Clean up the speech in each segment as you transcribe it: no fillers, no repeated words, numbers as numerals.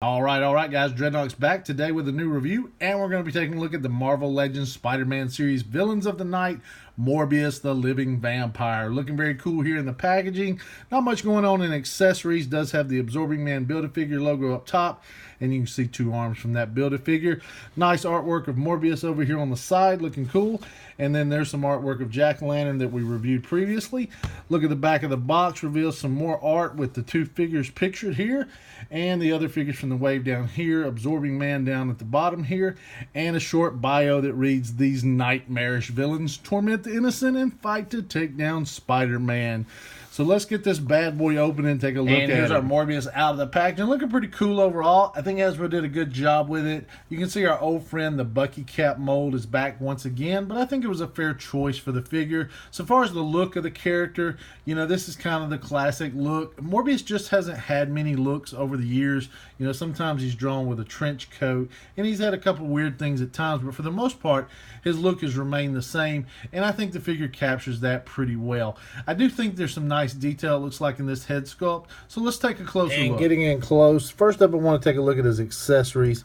All right, guys. Dreadnought's back today with a new review, and we're going to be taking a look at the Marvel Legends Spider-Man series Villains of the Night, Morbius the Living Vampire. Looking very cool here in the packaging. Not much going on in accessories. Does have the Absorbing Man Build-A-Figure logo up top, and you can see two arms from that Build-A-Figure. Nice artwork of Morbius over here on the side, looking cool. And then there's some artwork of Jack-O-Lantern that we reviewed previously. Look at the back of the box, reveals some more art with the two figures pictured here, and the other figures from the wave down here, Absorbing Man down at the bottom here, and a short bio that reads, "These nightmarish villains torment the innocent and fight to take down Spider-Man." So let's get this bad boy open and take a look at it. And here's our Morbius out of the packaging. Looking pretty cool overall. I think Hasbro did a good job with it. You can see our old friend, the Bucky Cap mold, is back once again, but I think it was a fair choice for the figure. So far as the look of the character, you know, this is kind of the classic look. Morbius just hasn't had many looks over the years. You know, sometimes he's drawn with a trench coat, and he's had a couple weird things at times, but for the most part, his look has remained the same, and I think the figure captures that pretty well. I do think there's some nice detail, it looks like, in this head sculpt, so let's take a closer look. Getting in close, first up I want to take a look at his accessories.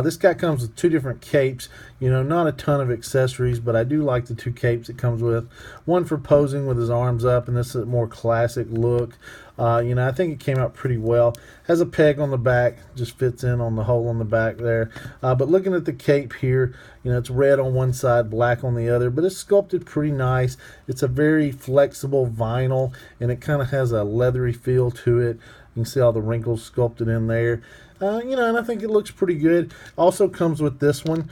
This guy comes with two different capes. You know, not a ton of accessories, but I do like the two capes it comes with. One for posing with his arms up, and this is a more classic look. You know, I think it came out pretty well. Has a peg on the back, just fits in on the hole on the back there. But looking at the cape here, you know, it's red on one side, black on the other, but it's sculpted pretty nice. It's a very flexible vinyl, and it kind of has a leathery feel to it. You can see all the wrinkles sculpted in there. You know, and I think it looks pretty good. Also comes with this one,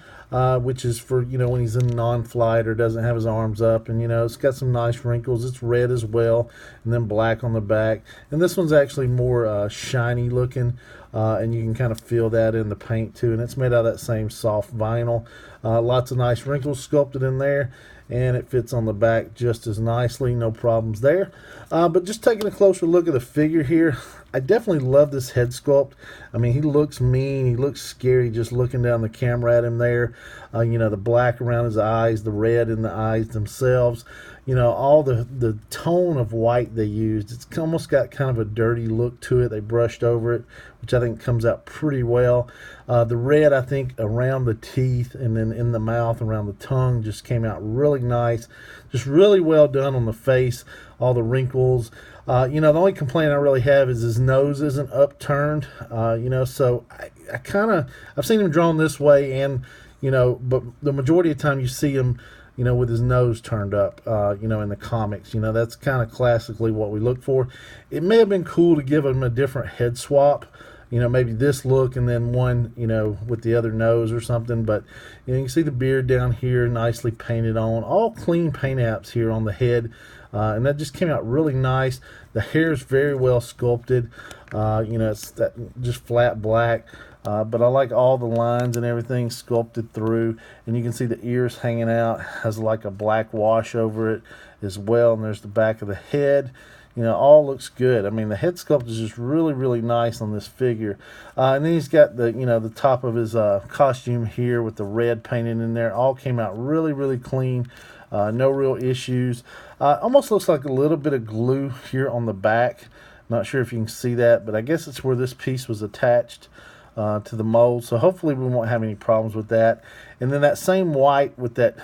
which is for, you know, when he's in non-flight or doesn't have his arms up. And, you know, it's got some nice wrinkles. It's red as well, and then black on the back. And this one's actually more shiny looking, and you can kind of feel that in the paint too. And it's made out of that same soft vinyl. Lots of nice wrinkles sculpted in there, and it fits on the back just as nicely. No problems there. But just taking a closer look at the figure here, I definitely love this head sculpt. I mean, he looks mean. He looks scary just looking down the camera at him there. You know, the black around his eyes, the red in the eyes themselves. You know, all the tone of white they used. It's almost got kind of a dirty look to it. They brushed over it, which I think comes out pretty well. The red, I think, around the teeth and then in the mouth, around the tongue, just came out really nice. Just really well done on the face, all the wrinkles. You know, the only complaint I really have is his nose isn't upturned. You know, so I've seen him drawn this way, and, you know, but the majority of the time you see him, you know, with his nose turned up, you know, in the comics. You know, that's kind of classically what we look for. It may have been cool to give him a different head swap, you know, maybe this look and then one, you know, with the other nose or something. But, you know, you can see the beard down here nicely painted on. All clean paint apps here on the head. And that just came out really nice. The hair is very well sculpted. You know, it's that just flat black. But I like all the lines and everything sculpted through. And you can see the ears hanging out. Has like a black wash over it as well. And there's the back of the head. You know, all looks good. I mean, the head sculpt is just really, really nice on this figure. And then he's got the, you know, the top of his costume here with the red painted in there. All came out really, really clean. No real issues. Almost looks like a little bit of glue here on the back. Not sure if you can see that, but I guess it's where this piece was attached to the mold. So hopefully we won't have any problems with that. And then that same white with that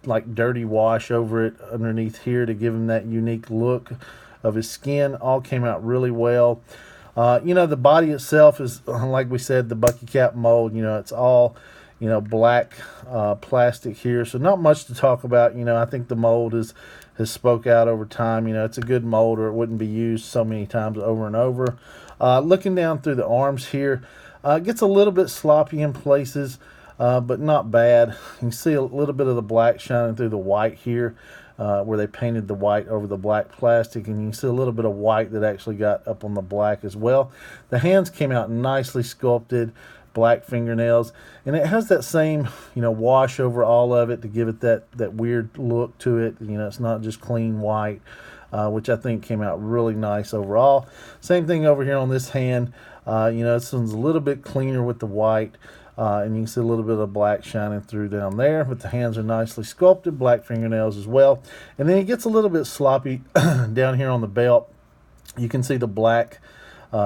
like dirty wash over it underneath here to give him that unique look of his skin. All came out really well. You know, the body itself is, like we said, the Bucky Cap mold. You know, it's all, you know, black plastic here, so not much to talk about. You know, I think the mold has spoke out over time. You know, it's a good mold, or it wouldn't be used so many times over and over. Looking down through the arms here, gets a little bit sloppy in places, but not bad. You can see a little bit of the black shining through the white here, where they painted the white over the black plastic, and you can see a little bit of white that actually got up on the black as well. The hands came out nicely sculpted, black fingernails, and it has that same, you know, wash over all of it to give it that weird look to it. You know, it's not just clean white, which I think came out really nice overall. Same thing over here on this hand. You know, this one's a little bit cleaner with the white, and you can see a little bit of black shining through down there, but the hands are nicely sculpted, black fingernails as well. And then it gets a little bit sloppy down here on the belt. You can see the black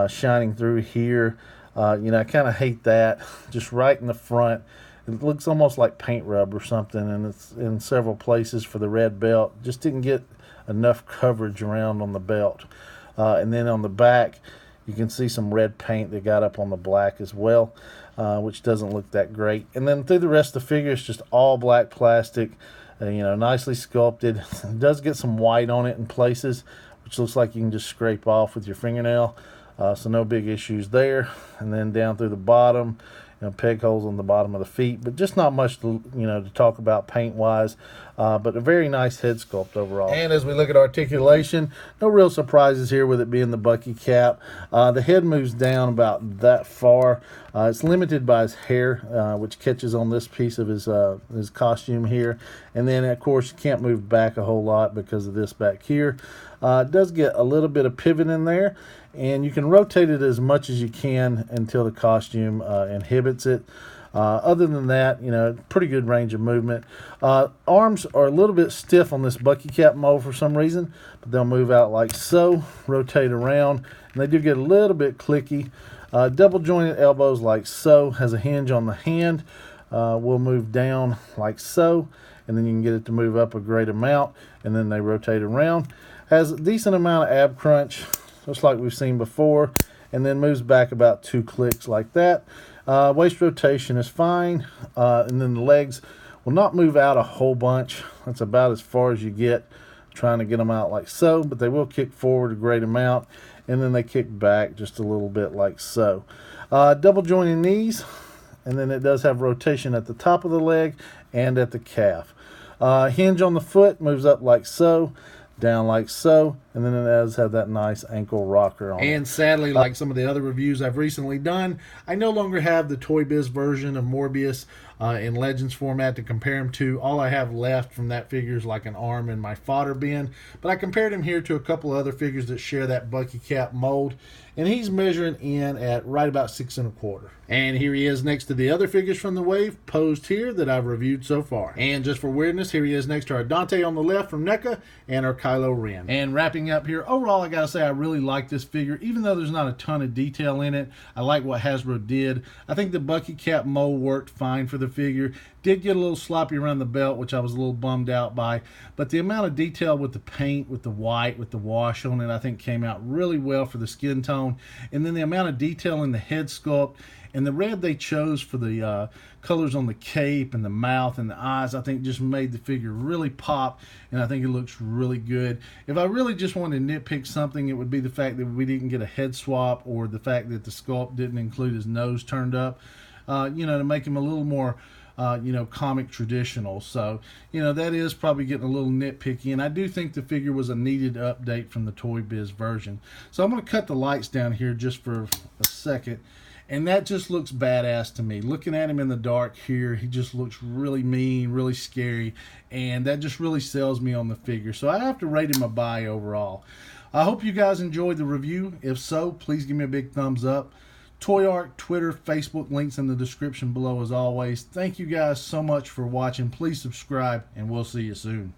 shining through here. You know, I kind of hate that. Just right in the front. It looks almost like paint rub or something, and it's in several places for the red belt. Just didn't get enough coverage around on the belt. And then on the back, you can see some red paint that got up on the black as well, which doesn't look that great. And then through the rest of the figure, it's just all black plastic, you know, nicely sculpted. It does get some white on it in places, which looks like you can just scrape off with your fingernail. So no big issues there. And then down through the bottom, you know, peg holes on the bottom of the feet, but just not much to, you know, to talk about paint wise, but a very nice head sculpt overall. And as we look at articulation, no real surprises here with it being the Bucky cap. The head moves down about that far. It's limited by his hair, which catches on this piece of his costume here, and then of course you can't move back a whole lot because of this back here. It does get a little bit of pivot in there, and you can rotate it as much as you can until the costume inhibits it. Other than that, you know, pretty good range of movement. Arms are a little bit stiff on this Bucky cap mold for some reason, but they'll move out like so, rotate around, and they do get a little bit clicky. Double jointed elbows like so, has a hinge on the hand. Will move down like so, and then you can get it to move up a great amount, and then they rotate around. Has a decent amount of ab crunch, just like we've seen before, and then moves back about 2 clicks like that. Waist rotation is fine, and then the legs will not move out a whole bunch. That's about as far as you get, trying to get them out like so, but they will kick forward a great amount, and then they kick back just a little bit like so. Double jointed knees, and then it does have rotation at the top of the leg and at the calf. Hinge on the foot, moves up like so, down like so, and then it does have that nice ankle rocker on it. And sadly, like some of the other reviews I've recently done, I no longer have the Toy Biz version of Morbius in Legends format to compare him to. All I have left from that figure is like an arm in my fodder bin, but I compared him here to a couple other figures that share that Bucky cap mold, and he's measuring in at right about 6 1/4. And here he is next to the other figures from the wave posed here that I've reviewed so far. And just for weirdness, here he is next to our Dante on the left from NECA and our Kylo Ren. And wrapping up here, overall I gotta say I really like this figure, even though there's not a ton of detail in it. I like what Hasbro did. I think the Bucky cap mold worked fine for the figure. Did get a little sloppy around the belt, which I was a little bummed out by, but the amount of detail with the paint, with the white, with the wash on it, I think came out really well for the skin tone. And then the amount of detail in the head sculpt and the red they chose for the colors on the cape and the mouth and the eyes, I think just made the figure really pop, and I think it looks really good. If I really just wanted to nitpick something, it would be the fact that we didn't get a head swap, or the fact that the sculpt didn't include his nose turned up, you know, to make him a little more you know, comic traditional. So, you know, that is probably getting a little nitpicky, and I do think the figure was a needed update from the Toy Biz version. So I'm going to cut the lights down here just for a second, and that just looks badass to me. Looking at him in the dark here, he just looks really mean, really scary, and that just really sells me on the figure. So I have to rate him a buy overall. I hope you guys enjoyed the review. If so, please give me a big thumbs up. Toy Arc, Twitter, Facebook, links in the description below as always. Thank you guys so much for watching. Please subscribe, and we'll see you soon.